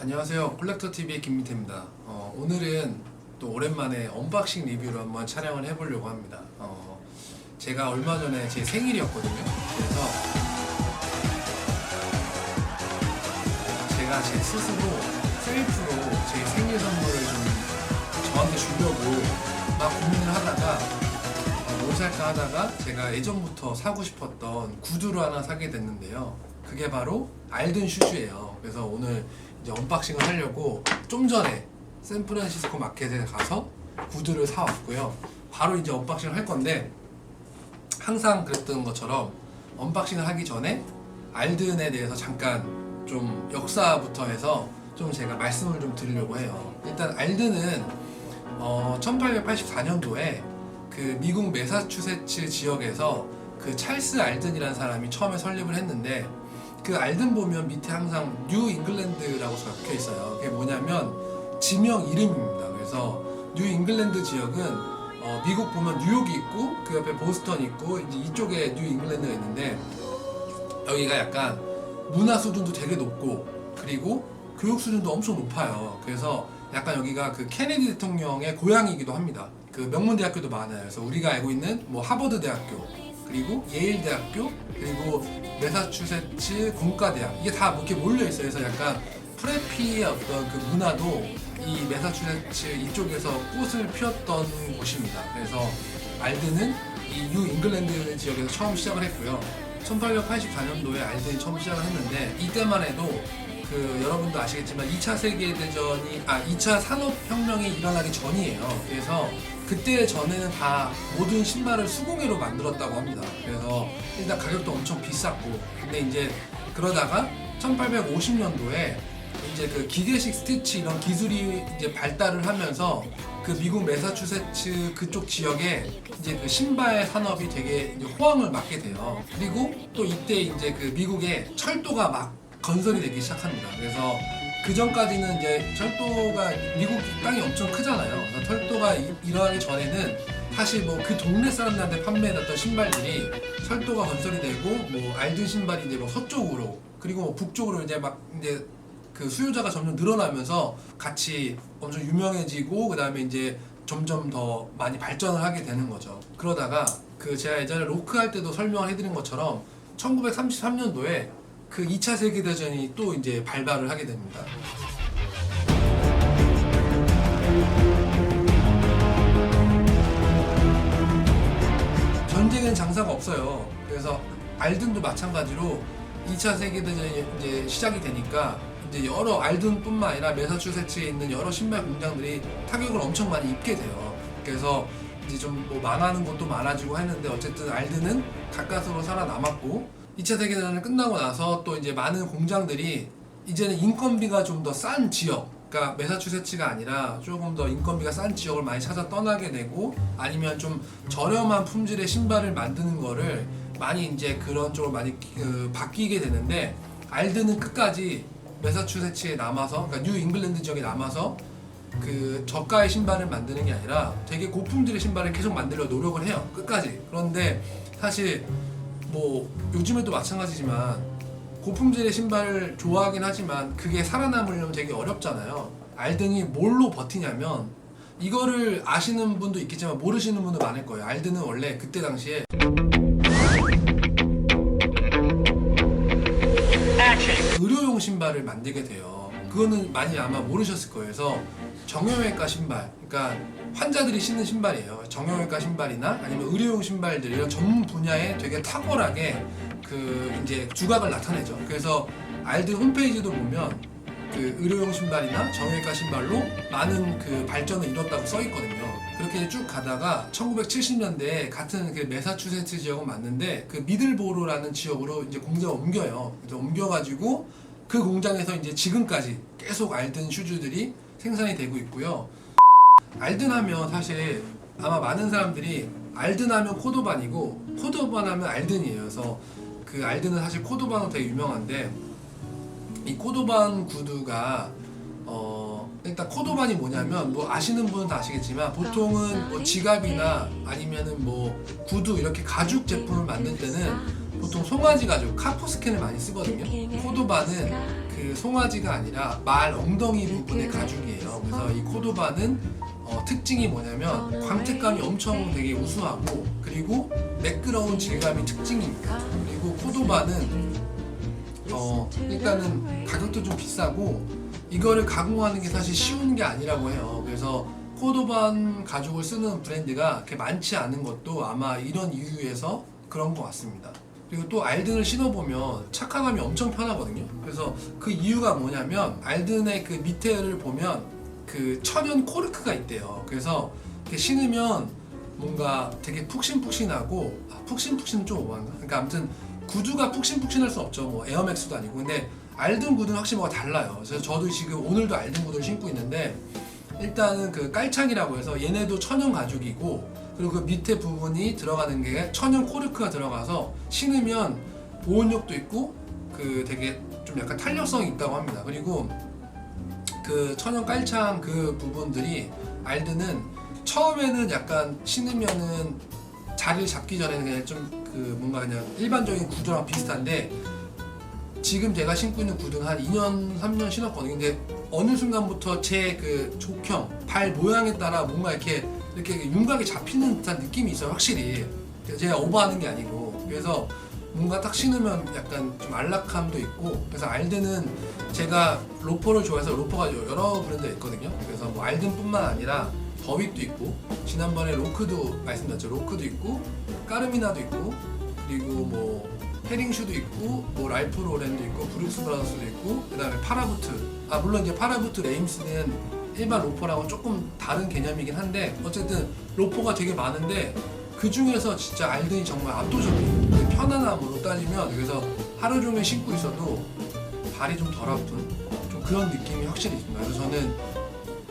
안녕하세요. 콜렉터TV의 김민태입니다. 오늘은 또 오랜만에 언박싱 리뷰를 한번 촬영을 해보려고 합니다. 제가 얼마 전에 제 생일이었거든요. 그래서 제가 제 스스로 셀프로 제 생일 선물을 좀 저한테 주려고 막 고민을 하다가 뭘 살까 하다가 제가 예전부터 사고 싶었던 구두를 하나 사게 됐는데요. 그게 바로 알든 슈즈예요. 그래서 오늘 이제 언박싱을 하려고 좀 전에 샌프란시스코 마켓에 가서 구두를 사왔고요. 바로 이제 언박싱을 할 건데, 항상 그랬던 것처럼 언박싱을 하기 전에 알든에 대해서 잠깐 좀 역사부터 해서 좀 제가 말씀을 좀 드리려고 해요. 일단 알든은 1884년도에 그 미국 매사추세츠 지역에서 그 찰스 알든이라는 사람이 처음에 설립을 했는데, 그 알든 보면 밑에 항상 뉴 잉글랜드라고 적혀 있어요. 그게 뭐냐면 지명 이름입니다. 그래서 뉴 잉글랜드 지역은 미국 보면 뉴욕이 있고 그 옆에 보스턴 있고 이제 이쪽에 뉴 잉글랜드가 있는데, 여기가 약간 문화 수준도 되게 높고 그리고 교육 수준도 엄청 높아요. 그래서 약간 여기가 그 케네디 대통령의 고향이기도 합니다. 그 명문 대학교도 많아요. 그래서 우리가 알고 있는 뭐 하버드 대학교, 그리고 예일 대학교, 그리고 매사추세츠 공과대학, 이게 다 이렇게 몰려 있어요. 그래서 약간 프레피의 어떤 그 문화도 이 매사추세츠 이쪽에서 꽃을 피웠던 곳입니다. 그래서 알든은 이 뉴 잉글랜드 지역에서 처음 시작을 했고요. 1884년도에 알든이 처음 시작을 했는데, 이때만 해도 그 여러분도 아시겠지만 2차 세계대전이 2차 산업혁명이 일어나기 전이에요. 그래서 그때 전에는 다 모든 신발을 수공예로 만들었다고 합니다. 그래서 일단 가격도 엄청 비쌌고, 근데 이제 그러다가 1850년도에 이제 그 기계식 스티치 이런 기술이 이제 발달을 하면서 그 미국 매사추세츠 그쪽 지역에 이제 그 신발 산업이 되게 이제 호황을 맞게 돼요. 그리고 또 이때 이제 그 미국에 철도가 막 건설이 되기 시작합니다. 그래서 그 전까지는 이제 철도가 미국 땅이 엄청 크잖아요. 그래서 철도가 일어나기 전에는 사실 뭐 그 동네 사람들한테 판매했던 신발들이 철도가 건설이 되고 뭐 알든 신발이 이제 뭐 서쪽으로 그리고 뭐 북쪽으로 이제 막 이제 그 수요자가 점점 늘어나면서 같이 엄청 유명해지고, 그 다음에 이제 점점 더 많이 발전을 하게 되는 거죠. 그러다가 그 제가 예전에 로크 할 때도 설명을 해드린 것처럼 1933년도에 그 2차 세계대전이 또 이제 발발을 하게 됩니다. 전쟁엔 장사가 없어요. 그래서 알든도 마찬가지로 2차 세계대전이 이제 시작이 되니까 이제 여러 알든뿐만 아니라 매사추세츠에 있는 여러 신발 공장들이 타격을 엄청 많이 입게 돼요. 그래서 이제 좀 뭐 망하는 것도 많아지고 했는데, 어쨌든 알든은 가까스로 살아남았고, 2차 세계대전이 끝나고 나서 또 이제 많은 공장들이 이제는 인건비가 좀 더 싼 지역, 그러니까 매사추세츠가 아니라 조금 더 인건비가 싼 지역을 많이 찾아 떠나게 되고, 아니면 좀 저렴한 품질의 신발을 만드는 거를 많이 이제 그런 쪽으로 많이 바뀌게 되는데, 알든은 끝까지 매사추세츠에 남아서, 그러니까 뉴 잉글랜드 지역에 남아서 그 저가의 신발을 만드는 게 아니라 되게 고품질의 신발을 계속 만들려 노력을 해요. 끝까지. 그런데 사실 뭐 요즘에도 마찬가지지만 고품질의 신발을 좋아하긴 하지만 그게 살아남으려면 되게 어렵잖아요. 알든이 뭘로 버티냐면, 이거를 아시는 분도 있겠지만 모르시는 분도 많을 거예요. 알든은 원래 그때 당시에 의료용 신발을 만들게 돼요. 그거는 많이 아마 모르셨을 거예요. 그래서 정형외과 신발, 그러니까 환자들이 신는 신발이에요. 정형외과 신발이나 아니면 의료용 신발들, 이런 전문 분야에 되게 탁월하게 그 이제 두각을 나타내죠. 그래서 알든 홈페이지도 보면 그 의료용 신발이나 정형외과 신발로 많은 그 발전을 이뤘다고 써 있거든요. 그렇게 쭉 가다가 1970년대에 같은 그 매사추세츠 지역은 맞는데, 그 미들보로라는 지역으로 이제 공장을 옮겨요. 그래서 옮겨가지고 그 공장에서 이제 지금까지 계속 알든 슈즈들이 생산이 되고 있고요. 알든 하면 사실 아마 많은 사람들이 알든 하면 코도반이고 코도반 하면 알든이에요. 그래서 그 알든은 사실 코도반으로 되게 유명한데, 이 코도반 구두가 일단 코도반이 뭐냐면, 뭐 아시는 분은 다 아시겠지만 보통은 뭐 지갑이나 아니면은 뭐 구두 이렇게 가죽 제품을 만들 때는 보통 송아지 가죽, 카프스캔을 많이 쓰거든요. 코도반은 그 그 송아지가 아니라 말 엉덩이 부분의 가죽이에요. 그래서 이 코도바는 특징이 뭐냐면 광택감이 엄청 되게 우수하고 그리고 매끄러운 질감이 특징입니다. 그리고 코도바는 일단은 가격도 좀 비싸고 이거를 가공하는 게 사실 쉬운 게 아니라고 해요. 그래서 코도반 가죽을 쓰는 브랜드가 그렇게 많지 않은 것도 아마 이런 이유에서 그런 것 같습니다. 그리고 또 알든을 신어보면 착화감이 엄청 편하거든요. 그래서 그 이유가 뭐냐면 알든의 그 밑에를 보면 그 천연 코르크가 있대요. 그래서 이렇게 신으면 뭔가 되게 푹신푹신하고 푹신푹신은 좀 오버한가? 그러니까 아무튼 구두가 푹신푹신할 수 없죠. 뭐 에어맥스도 아니고. 근데 알든 구두는 확실히 뭐가 달라요. 그래서 저도 지금 오늘도 알든 구두를 신고 있는데 일단은 그 깔창이라고 해서 얘네도 천연 가죽이고 그리고 그 밑에 부분이 들어가는 게 천연 코르크가 들어가서 신으면 보온력도 있고 그 되게 좀 약간 탄력성이 있다고 합니다. 그리고 그 천연 깔창 그 부분들이 알든은 처음에는 약간 신으면은 자리를 잡기 전에는 그냥 좀 그 뭔가 그냥 일반적인 구두랑 비슷한데 지금 제가 신고 있는 구두는 한 2년, 3년 신었거든요. 근데 어느 순간부터 제 그 족형, 발 모양에 따라 뭔가 이렇게 윤곽이 잡히는 듯한 느낌이 있어요, 확실히. 제가 오버하는 게 아니고. 그래서 뭔가 딱 신으면 약간 좀 안락함도 있고. 그래서 알든은 제가 로퍼를 좋아해서 로퍼가 여러 브랜드가 있거든요. 그래서 뭐 알든뿐만 아니라 더윅도 있고, 지난번에 로크도 말씀드렸죠. 로크도 있고, 까르미나도 있고, 그리고 뭐 헤링슈도 있고 뭐 랄프 로렌도 있고 브룩스 브라더스도 있고 그다음에 파라부트 물론 이제 파라부트 레임스는 일반 로퍼랑은 조금 다른 개념이긴 한데 어쨌든 로퍼가 되게 많은데 그 중에서 진짜 알든이 정말 압도적이에요. 그 편안함으로 따지면 그래서 하루 종일 신고 있어도 발이 좀 덜 아픈 좀 그런 느낌이 확실히 있습니다. 그래서 저는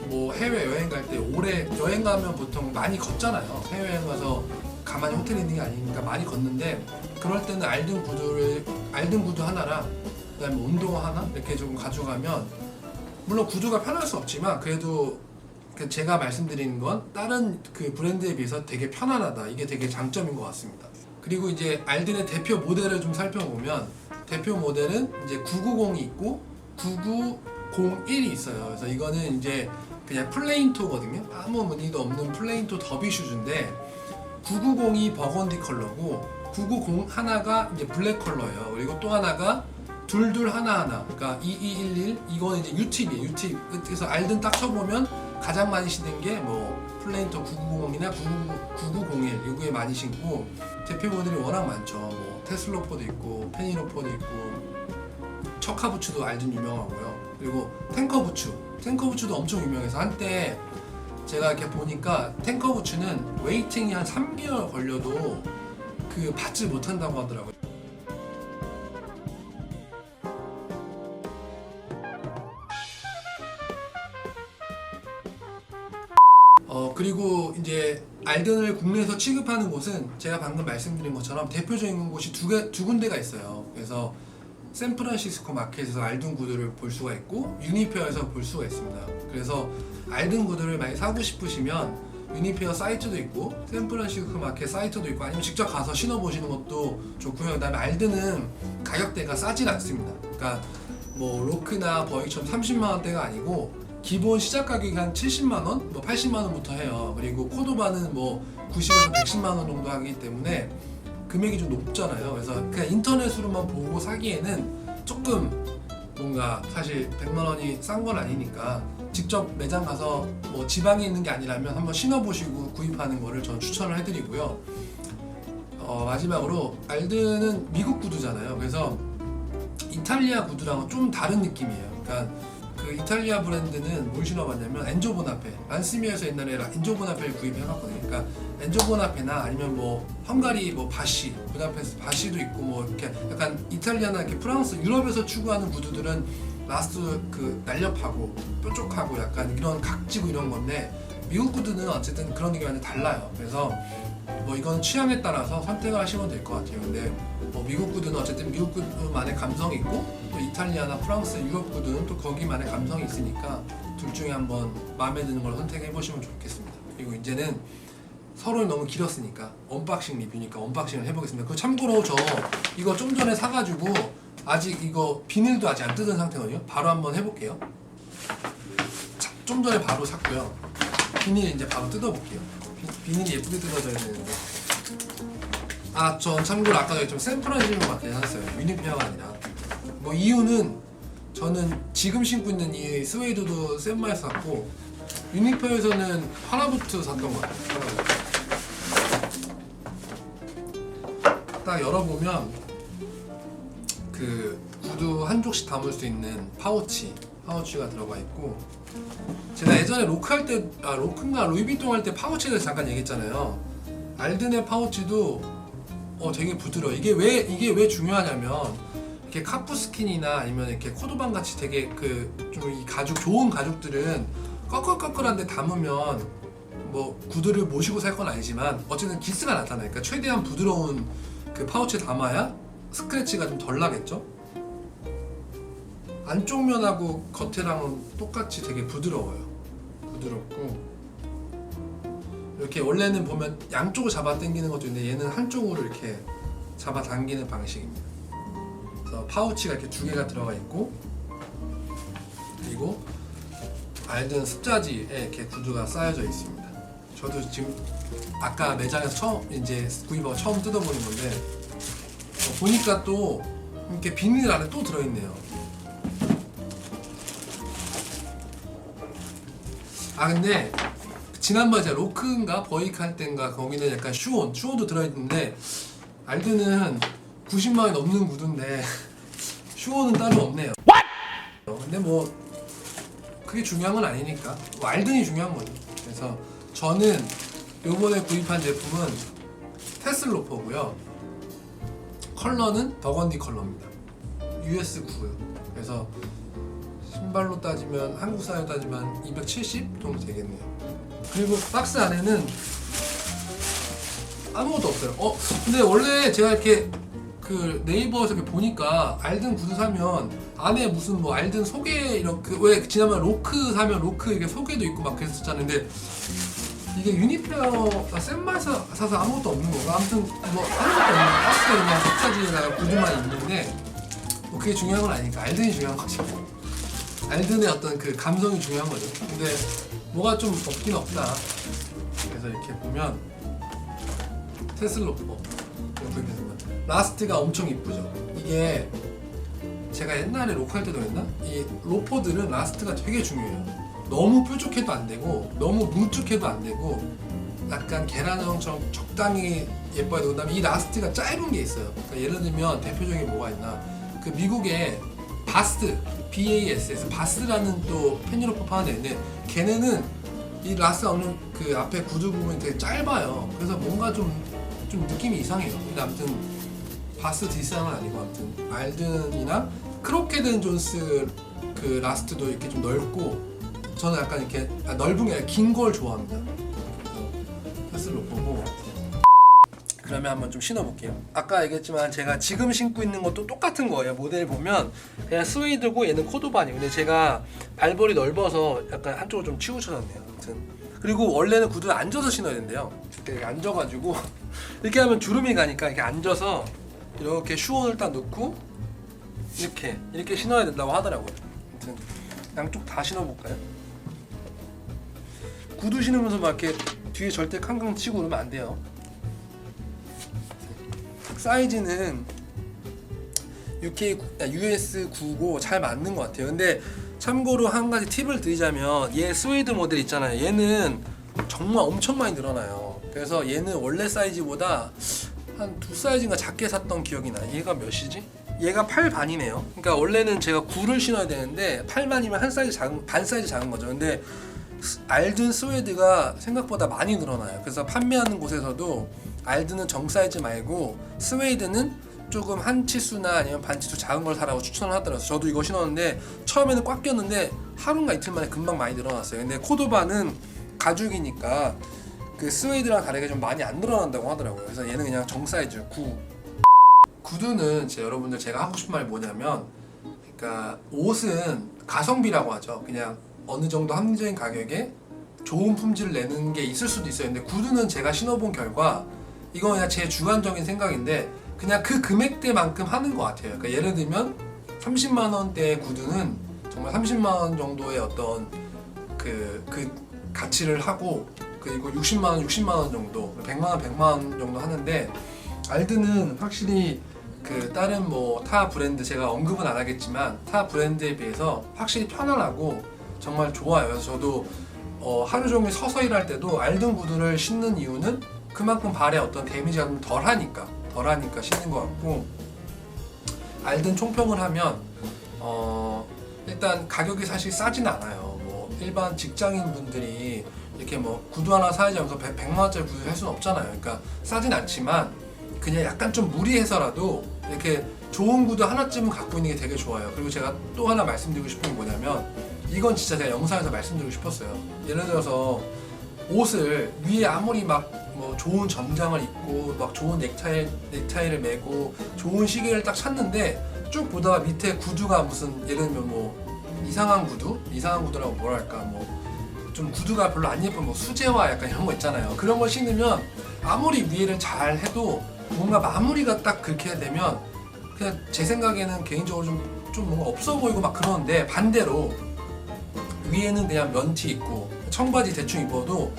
뭐 해외 여행 갈 때 오래 여행 가면 보통 많이 걷잖아요. 해외 여행 가서 가만히 호텔에 있는 게 아니니까 많이 걷는데 그럴 때는 알든 구두 하나랑 그다음에 운동화 하나 이렇게 조금 가져가면 물론 구두가 편할 수 없지만 그래도 제가 말씀드리는 건 다른 그 브랜드에 비해서 되게 편안하다. 이게 되게 장점인 것 같습니다. 그리고 이제 알든의 대표 모델을 좀 살펴보면 대표 모델은 이제 990이 있고 9901이 있어요. 그래서 이거는 이제 그냥 플레인토거든요. 아무 무늬도 없는 플레인토 더비 슈즈인데 990이 버건디 컬러고 990 하나가 이제 블랙 컬러예요. 그리고 또 하나가 둘둘 하나하나 그러니까 2211 이거는 이제 U팁이에요. U팁. 그래서 알든 딱 쳐보면 가장 많이 신는 게 뭐 플레인토 990이나 9901 이거에 많이 신고 대표 모델이 워낙 많죠. 뭐 테슬로퍼도 있고 페니로퍼도 있고 척하부츠도 알든 유명하고요. 그리고 탱커부츠도 엄청 유명해서 한때 제가 이렇게 보니까 탱커부츠는 웨이팅이 한 3개월 걸려도 그 받지 못한다고 하더라고요. 그리고 이제 알든을 국내에서 취급하는 곳은 제가 방금 말씀드린 것처럼 대표적인 곳이 두 군데가 있어요. 그래서 샌프란시스코 마켓에서 알든 구두를 볼 수가 있고 유니페어에서 볼 수가 있습니다. 그래서 알든 구두를 많이 사고 싶으시면 유니페어 사이트도 있고 샌프란시스코 마켓 사이트도 있고 아니면 직접 가서 신어보시는 것도 좋고요. 그다음에 알든은 가격대가 싸진 않습니다. 그러니까 뭐 로크나 버익처럼 30만 원대가 아니고 기본 시작 가격이 한 70만 원, 뭐 80만 원부터 해요. 그리고 코도바는 뭐 90에서 110만 원 정도 하기 때문에 금액이 좀 높잖아요. 그래서 그냥 인터넷으로만 보고 사기에는 조금 뭔가 사실 100만 원이 싼 건 아니니까 직접 매장 가서 뭐 지방에 있는 게 아니라면 한번 신어보시고 구입하는 거를 저는 추천을 해드리고요. 마지막으로 알든은 미국 구두잖아요. 그래서 이탈리아 구두랑은 좀 다른 느낌이에요. 그러니까 그 이탈리아 브랜드는 뭘 신어봤냐면 엔조 보나페, 란스미에서 옛날에 엔조 보나페를 구입해봤거든요. 그러니까 엔조 보나페나 아니면 뭐 헝가리 뭐 바시, 부다페스트 바시도 있고 뭐 이렇게 약간 이탈리아나 이렇게 프랑스, 유럽에서 추구하는 구두들은 라스트 그 날렵하고 뾰족하고 약간 이런 각지고 이런 건데 미국 구두는 어쨌든 그런 게 완전 달라요. 그래서 뭐 이건 취향에 따라서 선택을 하시면 될 것 같아요. 근데 뭐 미국 구두는 어쨌든 미국 구두만의 감성이 있고 또 이탈리아나 프랑스, 유럽 구두는 또 거기만의 감성이 있으니까 둘 중에 한번 마음에 드는 걸 선택해 보시면 좋겠습니다. 그리고 이제는 서로 너무 길었으니까 언박싱 리뷰니까 언박싱을 해보겠습니다. 그 참고로 저 이거 좀 전에 사가지고 아직 이거 비닐도 아직 안 뜯은 상태거든요. 바로 한번 해볼게요. 자, 좀 전에 바로 샀고요. 비닐 이제 바로 뜯어볼게요. 비닐이 예쁘게 뜯어져야 되는데. 아, 전 참고로 아까 좀 샌프란시스코 마켓에 샀어요. 유니페어가 아니라. 뭐 이유는 저는 지금 신고 있는 이 스웨이드도 샌마에서 샀고 유니페어에서는 파라부트 샀던 것 같아요. 파라부트. 딱 열어보면 그 구두 한 쪽씩 담을 수 있는 파우치가 들어가 있고, 제가 예전에 로크할 때, 로크인가 루이비통 할 때 파우치에 대해서 잠깐 얘기했잖아요. 알든의 파우치도 되게 부드러워. 이게 왜 중요하냐면, 이렇게 카프스킨이나 아니면 이렇게 코도반 같이 되게 좀 이 가죽, 좋은 가죽들은 꺼끌꺼끌한데 담으면 뭐 구두를 모시고 살 건 아니지만 어쨌든 기스가 나타나니까 최대한 부드러운 그 파우치에 담아야 스크래치가 좀 덜 나겠죠? 안쪽 면하고 겉이랑은 똑같이 되게 부드러워요. 부드럽고 이렇게 원래는 보면 양쪽을 잡아 당기는 것도 있는데 얘는 한쪽으로 이렇게 잡아 당기는 방식입니다. 그래서 파우치가 이렇게 두 개가 들어가 있고, 그리고 알든 습자지에 이렇게 구두가 쌓여져 있습니다. 저도 지금 아까 매장에서 이제 구입하고 처음 뜯어보는 건데 보니까 또 이렇게 비닐 안에 또 들어있네요. 근데 지난번에 제가 로크인가 버이크 할 땐가 거기는 약간 슈온도 들어있는데 알드는 90만원이 넘는 구두인데 슈온은 따로 없네요. 근데 뭐 그게 중요한 건 아니니까 뭐 알든이 중요한 거죠. 그래서 저는 요번에 구입한 제품은 테슬로퍼고요. 컬러는 버건디 컬러입니다. US9요. 그래서 신발로 따지면 한국 사이로 따지면 270 정도 되겠네요. 그리고 박스 안에는 아무것도 없어요. 근데 원래 제가 이렇게 그 네이버에서 이렇게 보니까 알든 구두 사면 안에 무슨 뭐 알든 소개 이렇게, 왜 지난번에 로크 사면 로크 이게 소개도 있고 막 그랬었잖아요. 근데 이게 유니페어 샌마에서 사서 아무것도 없는 건가? 아무튼 뭐 아무것도 없는 박스에 그냥 습자지에다가 구두만 있는데 뭐 그게 중요한 건 아니니까 알든이 중요한 거죠. 알든의 어떤 그 감성이 중요한 거죠. 근데 뭐가 좀 없긴 없다. 그래서 이렇게 보면 테슬로퍼 라스트가 엄청 이쁘죠. 이게 제가 옛날에 로크할 때도 했나? 이 로퍼들은 라스트가 되게 중요해요. 너무 뾰족해도 안 되고 너무 뭉툭해도 안 되고 약간 계란형처럼 적당히 예뻐야 되고, 그다음에 이 라스트가 짧은 게 있어요. 그러니까 예를 들면 대표적인 뭐가 있나? 그 미국의 바스, BASS, 바스라는 또 펜유로퍼 파는 데인데 걔네는 이 라스트가 없는 그 앞에 구두 부분이 되게 짧아요. 그래서 뭔가 좀 느낌이 이상해요. 근데 아무튼 바스 디스는 아니고 아무튼 알든이나 크로케든 존스 그 라스트도 이렇게 좀 넓고, 저는 약간 이렇게 넓은 게 아니라 긴 걸 좋아합니다. 테슬로퍼고. 그러면 한번 좀 신어볼게요. 아까 얘기했지만 제가 지금 신고 있는 것도 똑같은 거예요. 모델 보면 그냥 스웨이드고 얘는 코도반이에요. 근데 제가 발볼이 넓어서 약간 한쪽으로 좀 치우쳐졌네요. 아무튼 그리고 원래는 구두를 앉아서 신어야 된대요. 이렇게 앉아가지고 이렇게 하면 주름이 가니까 이렇게 앉아서 이렇게 슈온을 딱 넣고 이렇게 신어야 된다고 하더라고요. 아무튼 양쪽 다 신어볼까요? 구두 신으면서 막 이렇게 뒤에 절대 캉캉 치고 그러면 안 돼요. 사이즈는 US9고 잘 맞는 것 같아요. 근데 참고로 한 가지 팁을 드리자면 얘 스웨이드 모델 있잖아요. 얘는 정말 엄청 많이 늘어나요. 그래서 얘는 원래 사이즈보다 한 2사이즈인가 작게 샀던 기억이 나요. 얘가 몇이지? 얘가 8반이네요. 그러니까 원래는 제가 9를 신어야 되는데 8반이면 한 사이즈 작은, 반 사이즈 작은 거죠. 근데 알든 스웨이드가 생각보다 많이 늘어나요. 그래서 판매하는 곳에서도 알든은 정 사이즈 말고 스웨이드는 조금 한 치수나 아니면 반 치수 작은 걸 사라고 추천을 하더라고요. 저도 이거 신었는데 처음에는 꽉 꼈는데 하루인가 이틀 만에 금방 많이 늘어났어요. 근데 코도바는 가죽이니까 그 스웨이드랑 다르게 좀 많이 안 늘어난다고 하더라고요. 그래서 얘는 그냥 정 사이즈 9. 구두는 여러분들 제가 하고 싶은 말이 뭐냐면, 그러니까 옷은 가성비라고 하죠. 그냥 어느 정도 합리적인 가격에 좋은 품질을 내는 게 있을 수도 있어요. 근데 구두는 제가 신어본 결과, 이건 그냥 제 주관적인 생각인데 그냥 그 금액대만큼 하는 것 같아요. 그러니까 예를 들면 30만 원대의 구두는 정말 30만 원 정도의 어떤 그 가치를 하고, 그리고 60만 원, 60만 원 정도, 100만 원, 100만 원 정도 하는데, 알드는 확실히 그 다른 뭐 타 브랜드, 제가 언급은 안 하겠지만 타 브랜드에 비해서 확실히 편안하고 정말 좋아요. 그래서 저도 하루 종일 서서 일할 때도 알든 구두를 신는 이유는 그만큼 발에 어떤 데미지가 좀 덜하니까 신는 것 같고, 알든 총평을 하면 일단 가격이 사실 싸진 않아요. 뭐 일반 직장인 분들이 이렇게 뭐 구두 하나 사야지 하면서 100만 원짜리 구두 할 수는 없잖아요. 그러니까 싸진 않지만 그냥 약간 좀 무리해서라도 이렇게 좋은 구두 하나쯤은 갖고 있는 게 되게 좋아요. 그리고 제가 또 하나 말씀드리고 싶은 게 뭐냐면, 이건 진짜 제가 영상에서 말씀드리고 싶었어요. 예를 들어서 옷을 위에 아무리 막 뭐 좋은 정장을 입고 막 좋은 넥타이를 매고 좋은 시계를 딱 찼는데 쭉 보다가 밑에 구두가 무슨, 예를 들면 뭐 이상한 구두라고 뭐랄까, 뭐 좀 구두가 별로 안 예쁜 뭐 수제화 약간 이런 거 있잖아요. 그런 걸 신으면 아무리 위에를 잘 해도 뭔가 마무리가 딱 그렇게 되면 그냥 제 생각에는 개인적으로 좀 뭔가 없어 보이고 막 그러는데, 반대로 위에는 그냥 면티 입고 청바지 대충 입어도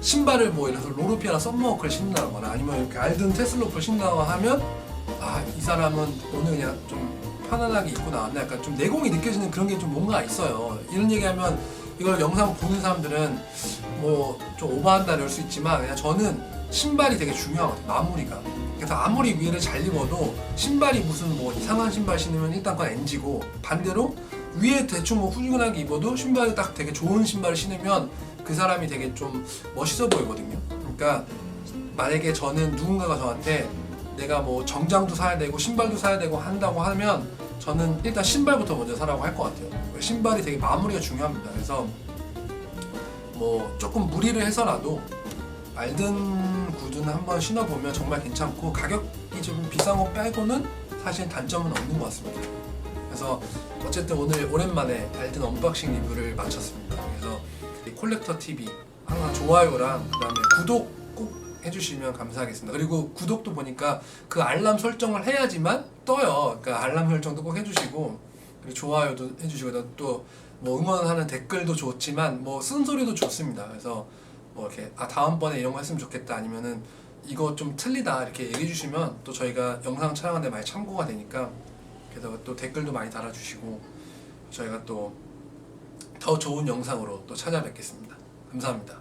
신발을 뭐 예를 들어서 로르피아나 썸머워크를 신는다거나 아니면 이렇게 알든 테슬로프를 신다고 하면, 아, 이 사람은 오늘 그냥 좀 편안하게 입고 나왔나, 약간 좀 내공이 느껴지는 그런 게 좀 뭔가 있어요. 이런 얘기하면 이걸 영상 보는 사람들은 뭐 좀 오버한다 이럴 수 있지만, 그냥 저는 신발이 되게 중요하거든요, 마무리가. 그래서 아무리 위에를 잘 입어도 신발이 무슨 뭐 이상한 신발 신으면 일단 그건 NG고, 반대로 위에 대충 뭐 후끈하게 입어도 신발이 딱 되게 좋은 신발을 신으면 그 사람이 되게 좀 멋있어 보이거든요. 그러니까 만약에 저는 누군가가 저한테 내가 뭐 정장도 사야 되고 신발도 사야 되고 한다고 하면, 저는 일단 신발부터 먼저 사라고 할 것 같아요. 신발이 되게 마무리가 중요합니다. 그래서 뭐 조금 무리를 해서라도 알든 구두는 한번 신어보면 정말 괜찮고, 가격이 좀 비싼 거 빼고는 사실 단점은 없는 것 같습니다. 그래서 어쨌든 오늘 오랜만에 알든 언박싱 리뷰를 마쳤습니다. 그래서 콜렉터 TV 항상 좋아요랑 그다음에 구독 꼭 해주시면 감사하겠습니다. 그리고 구독도 보니까 그 알람 설정을 해야지만 떠요. 그러니까 알람 설정도 꼭 해주시고, 그리고 좋아요도 해주시고, 또 뭐 응원하는 댓글도 좋지만 뭐 쓴소리도 좋습니다. 그래서 뭐 이렇게 다음번에 이런 거 했으면 좋겠다, 아니면은 이거 좀 틀리다 이렇게 얘기해 주시면 또 저희가 영상 촬영하는 데 많이 참고가 되니까, 그래서 또 댓글도 많이 달아주시고 저희가 또 더 좋은 영상으로 또 찾아뵙겠습니다. 감사합니다.